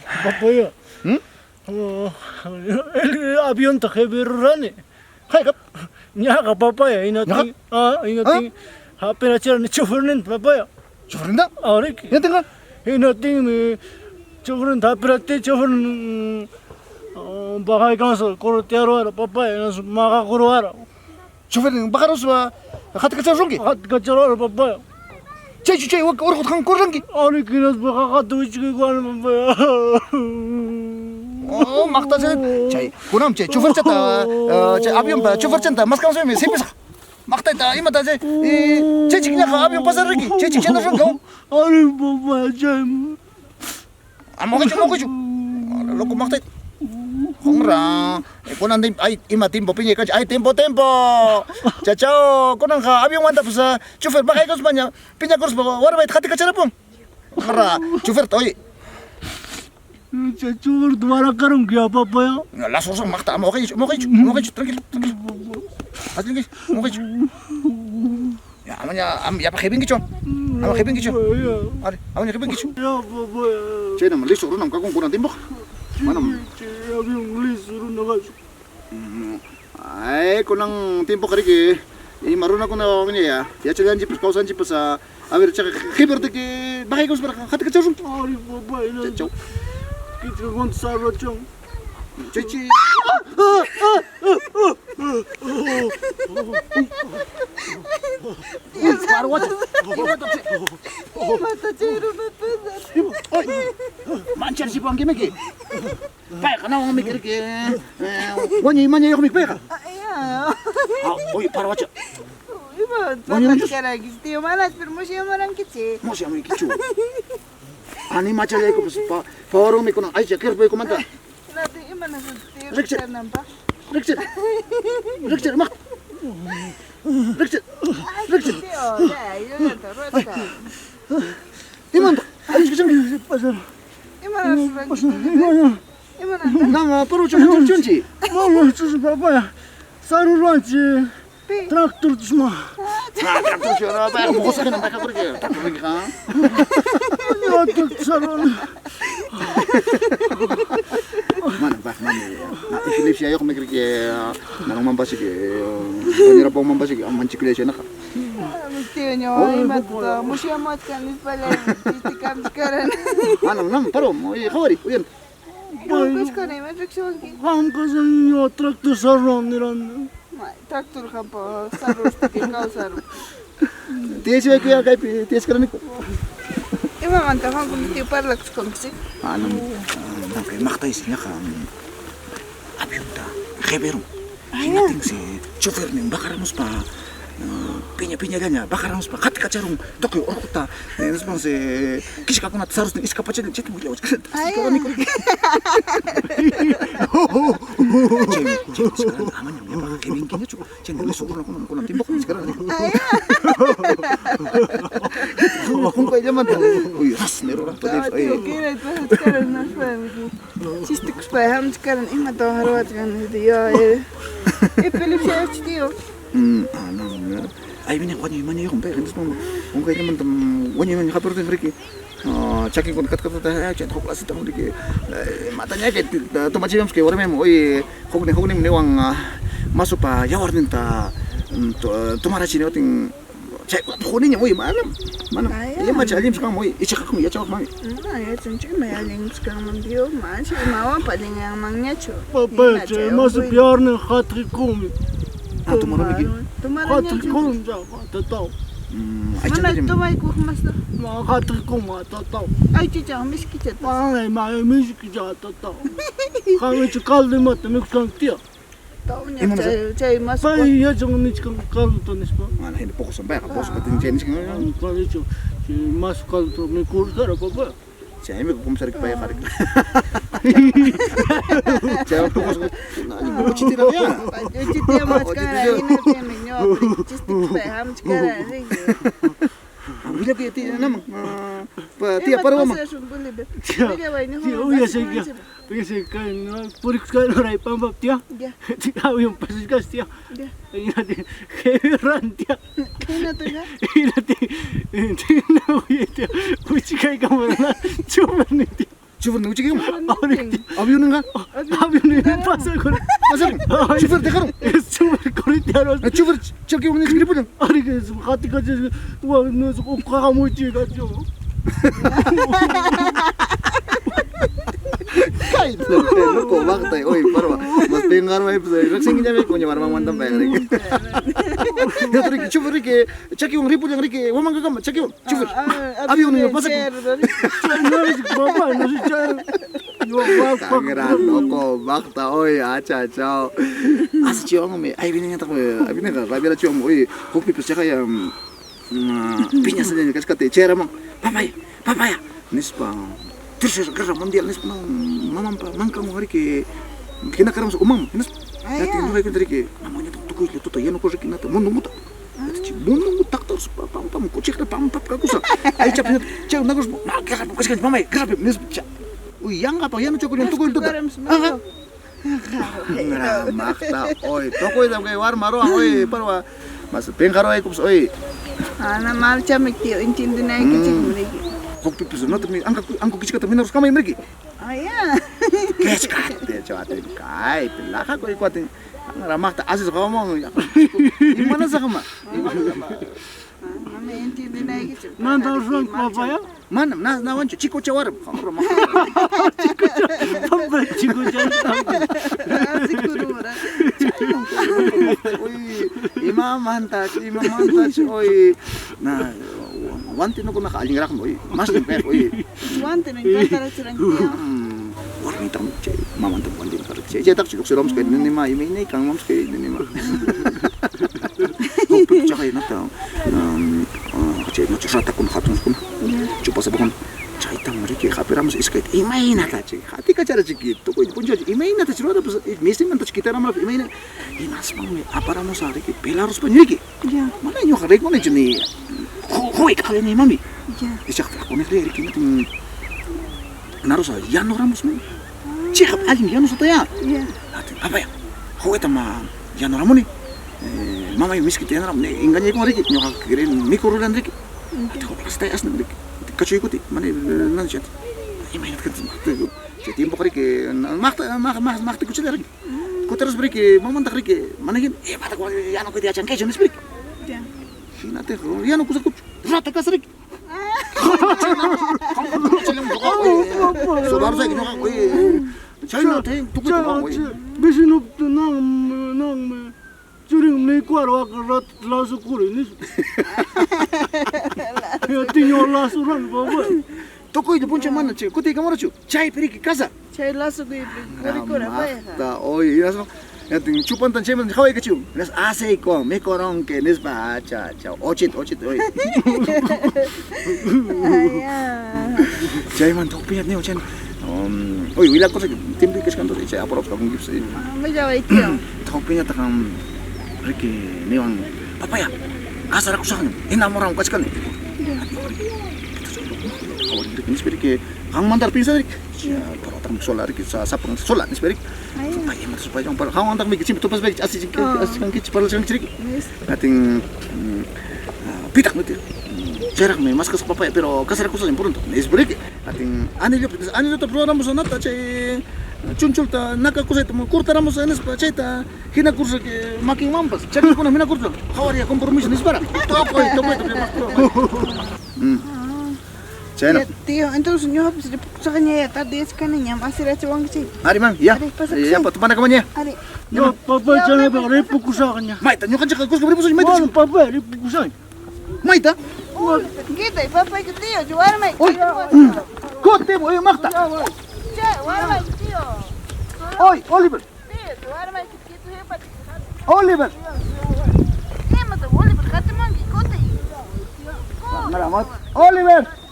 Papaya. Hmm? El avión ta heberrane. Hai kap. Nya ka papaya inating. Inating. Hapena chera ni chofernen papaya. Choferin da? Arik. Yan tinggal. Inating mi chofernen tapirate chofernen bahay kansa korotero ara papaya nas maka kuruara. Choferin bakar harus hati kecil rungi. Hat kacharo ara papaya. Cai orang orang kurang ki. Arik inas baka katu ichki kwan papaya. Oh, makta cai. Kunam cai. Chofer cata. Cai avion pa. Chofer cata. Mas kamu sih sepisa. Makta itu. Ima ta cai. Cai ciknya ka avion pasar lagi. Cai ciknya nafsu kau. Arik papaya cai. Mau kecu. Lo ku makta. Hongra. Kunam tim. Ay ima tempo pinjai kaji. Ay tempo. Cacao. Kunam ka avion mantap sa. Chofer bakai kau sebanyak. Pinjai kau sebanyak. Warna baik hati kacara pun. Hongra. Chofer toi. Chofer दोबारा करूं क्या पापा? Langsung makta mau keju, tranquilo. Asli mau keju. Ya amanya ya pakai bingki con. Ama pakai bingki con. Ada, amanya pakai bingki con. Ya papa. Cina meli suruh nam kagum kurang timbuk. Mana? Ya biung li suruh naga. Ay kunang timbuk kari ke. Ini maruna kuna ini ya. Ya cegan jipus kausan jipus a. Awir cak khiber de ke bagai kau sebarang. Hati kecil. Ari papa ini. Cacau. Kita kon sarwa chong. Cici. Parwat. Mata cairu mata. Mancar si bang gimana ke? Baik, karena orang mikir ke. Wanyi mana yang mikir ka? Iya. Oi, parwat. Iba, mata cara gitu. Malas permusi orang kecil. Masih amin kicu. Ani macam lagi ko pa orang mikir na. Ay, cakir pa ko manta. Nanti gimana sih? Rikcir. Nampak? Rikcir, mak. Rikcir. Tio, ya, yo terus. Iman, alis kecil. Pasal. Gimana sih? Gimana? Nama perlu cunci. Mama susu papa ya. Saru ranci. Traktor semua. Nah, traktor siapa? Apa yang bos kan mereka kerja? Traktor lagi kan? Ya traktor. Mana bah mana ya? Nah, ikilip siya ako mikir kaya nanong mambasig eh. Kanira po mambasig ang manchikilip siya naka. Tio nyo, iba to. Musia mo kan pala. Istikam sekarang. Nam, paro mo kawari. Uyan. Bagus kan ini reaction ki. Ham kasan yo traktor saron niran. Traktor kan po sarus ki kau sarus. Tiya siya kuya kay tiya sekarang ko. Iba man ta kung tio parlaks komsi. Nam kay maktay siya ka. Abiyon ta. Kebero. Hinating si chauffeur ning bakaramos pa. Pinya ganya bakaramos pa kat kacarong tokyo orkuta. Nes bang se kishka kunat sarus ning iska pachet chet mo ilaw. Sekarang ko. Sekarang aman yung mga kebing kinya chu. Chen mo suko na ko ng timbok sekarang. Kung kaya man to. Uy, ras meron to dito. Kira itu sekarang naspan. Sistik spaham sekarang ima to harwat kan itu ya. Pilih siya tio. Ay minyak wanya mana yung pera nito mo. Kung kaya naman wanya man kapero din riki. Checking kon kat ta chat ko klase ta mo diki. Matanya kay tumachi yung kay warme mo oy hog ni wang masuk pa yawar nin ta tumara chini oting cek ko niya oy manam. Iya macha alim sekarang oy ichak ko ya chawak mami. Ya cunci mayaling sekarang mandio masih mau paling yang mangnya cu. Papa cai masuk biar nih khatri kum. Tumara lagi. Khatri kum jawa tetap. Mana tu mai ku mas tu. Ma khatri kum tetap. Ay cica mis kicet. Ma musik jawa tetap. Kami cekal di mata miksan tia. Tahu nya cai mas. Pa iya jangan miksan kal tu nispa. Mana hindi po ko sampai kapos kating chenis ngayon. Kali itu mas kal tu mikur kara papa. Siya ay ko kumsarik pa ya karik. Siya ko ko na ni chiti na ya. Cuci mas sekarang ini kami nyo. Cistik spaham sekarang ni. Bila ke ti namang tiya paro ma. Uya sige. Pagkasi kan purik kan ray pambap tia. Tikaw yung pasigas tia. Ay natin keran tia. Kena tu ya. Ina ti. Tina uya tia. Puchi kay kamera na. Chuman ni tia. Chufur ni uchi kamu. Anjing. Avion nga. Avion ini pasal kau. Pasal. Chufur dekaro. Cuma kau itu harus. Chufur chaki uni skripu dong. Hari ke hati kerja wah nus kamu cakap tu. Kai tu. Ko bakta oi parwa. Mas pengar mai psa. Raksing nya me ko nya marmang mantam pa ngari. Ya tari chufur ke chaki ung ripu jang rike. Wamang ka chaki ung chufur. Avion ni pasal. Nus bapa nus cakap. Kangeran ko bakta oi acha chao. As chiong me ai bini ta ko ai bini ka rabia chiong oi kopi psa ka ya pinya saja ni kaskate cera mang. Papaya. Nispa. Terus kerja mundial nispa mamam pa mangka mo hari ke kina karam sa umam. Nis. Ya tindu hai kendri ke mamanya tu ko itu ya no ko kina ta mundu muta. Mundu muta terus pam ko cek pam ka kusa. Ai cap nagos na kerja ko kaskan mamai kerja nis. Uy, yang apa ya no cokol yang tukul itu. Makta oi toko ida ke war maro oi parwa mas pengkaro ai kups oi. Ana marcha me tio entende nai que chimuriki. Kok pipi no te angko kichika te mineros kama imriki. Aya. Keskate chawate kai pelaka ko ikuatin. Ngara makta asis ngomong. Imana sa kama? Ana entende nai que chimuriki. Nanda orang papaya. Mana na wancho chico chawar. Chico jangan. Sikurura. Oi, ima mantas oi. Na wanti no ko nakaalingarak mo oi. Mas nimpe oi. Guante me encanta la chiranquilla. Warmi tam che maman tam wanti ka che. Che tak chuk sirom sked ni ma imi nei kang mom sked ni ma. Ko pik chakay na ta. Che no chata kun hatun kun. Chupa sa bakon. Chay tam riki khaperamos sked. Imay na ta che. Hati ka chara chikito ko punjo imay na ta chiro da misi man ta chikita ramla imay na. Inas mami aparamos a riki pelaros panyiki. Ya. Mana nyo kare ko na jeni. Hoy kale ni mami. Ya. Isak ko ni riki natin. Narosa ya no ramos me. Chekap alim ya no sa ya. Ya. Ati papaya. Hoy tama ya no ramoni. Mama yung miskit yan ram. Inganya ko riki nyo kare mikrolan riki. Ati ko plastay as na riki. Kachoy ko ti mani nan chat. Imay na kat. Che tiempo kare ke makta ko chila riki. Ko terus riki mamantak riki. Managin bata ko ya no ko ti achan kay jones riki. Ya. Hinate ko ya no ko sa ko. Rata ka riki. Solar sa gino ko China te tuku ko. Bisin up to nang Juring ni kuar wa rat lasu kuri ni. Ya tinyo lasu ran baba. Toko itu punca mana cik? Kau tiga mana cik? Cai pergi ke casa. Chay lasu ko ikura pa. Ta oi ya so. Ya ting chupan tan cai mana kau ikut cik? Nes ase ko me korong ke nes baca cau. Ocit oi. Aya. Cai mana tu piat ni ocen. Oi wila kau sakit. Timbi kes kantor cai apa rot kau gips. Me jawa itio. Tau piat takam Riki ni wang papaya. Kasar aku sangat. Ina orang kau sekali. Ini seperti hang mantar pinsa rik. Ya, para tam solar rik sa sapang solar ni seperti. Supaya mas supaya jong para hang mantar mi kicim tu pas baik asik kan kic para sang cirik. Nating pitak nuti. Jarak me mas kas papaya pero kasar aku sangat pronto. Ni seperti nating ani to program mo sonata chay chuncul ta naka kusa to kurta ramos anes pa chay ta hina kursa ke making mampas. Chay ko na hina kurta. Hawaria compromiso ni para. Toko mas pro. China. Tío, entonces yo pues le puse a niña tarde es que niña más era chabón que sí. Ari man, ya. Ya pa tumana ka man ya. Ari. Ya papa jangan beripu kusaknya. Maita, nyo kan cakap kus beripu sa maita. Mana papa ripu kusak. Maita. Kita papá que tío, jugar mai. Oi. Kote mo makta. Che, jugar mai tío. Oi, Oliver. Tío, jugar mai que tu hepa. Oliver. ¿Qué mata Oliver? Kate mangi kote. Maramat. Oliver.